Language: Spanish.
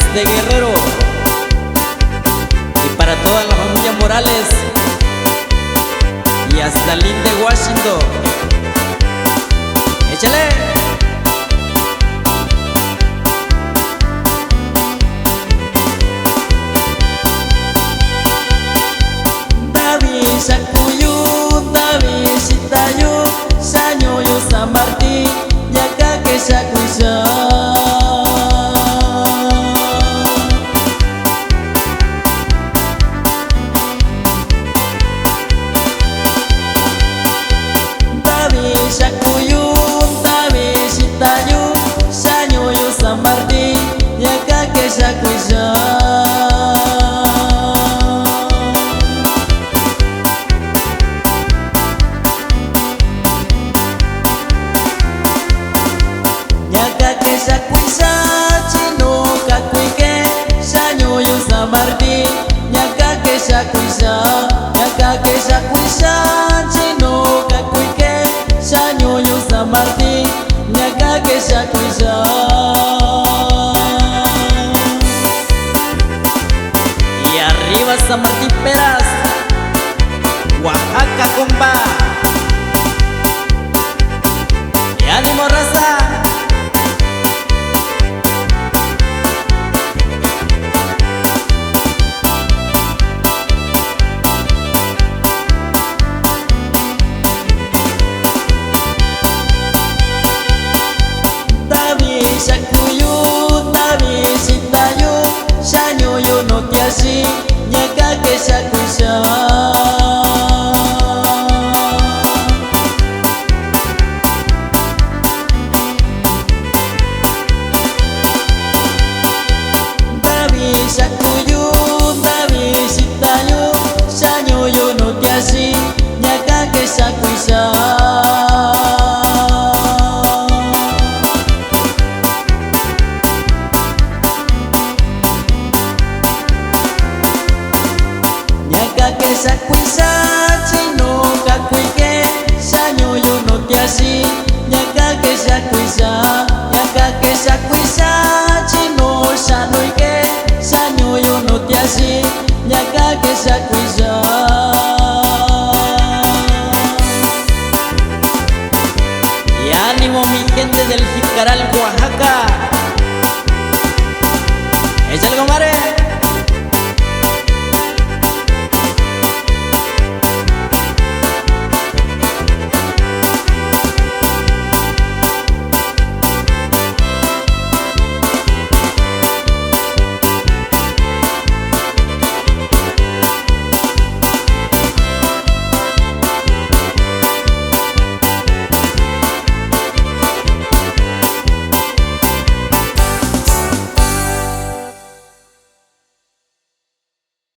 Jalisco de Guerrero y para toda la familia Morales y hasta Lynn de Washington. ¡Échale! Sakuyu, Davi, Sitayu, Sanyoyo, San Martín, Yakake, Sakuisa. Davi, Sakuyu, Davi, Sitayu, Sanyoyo, San Martín, Yakake, Sakuisa. Yakake sakuisa chino kakuike sanyoyo San Martín. Yakake sakuisa chino kakuike sanyoyo San Martín. Yakake sakuisa. Y arriba San Martín Peras, Oaxaca, compa. Y ánimo, raza. Sakuyu, Davi, Sitayu, Sanyoyo, no te así, Yakake sakuisa. Davi, Sakuyu, Davi, Sitayu, Sanyoyo, no te así, Yakake sakuisa. Yakake sakuisa chino kakuike sanyoyo no te así. Yakake sakuisa, yakake sakuisa chino sanoike sanyoyo no te así. Yakake sakuisa. Y ánimo, mi gente del Jicaral, Oaxaca. Échale, compadre.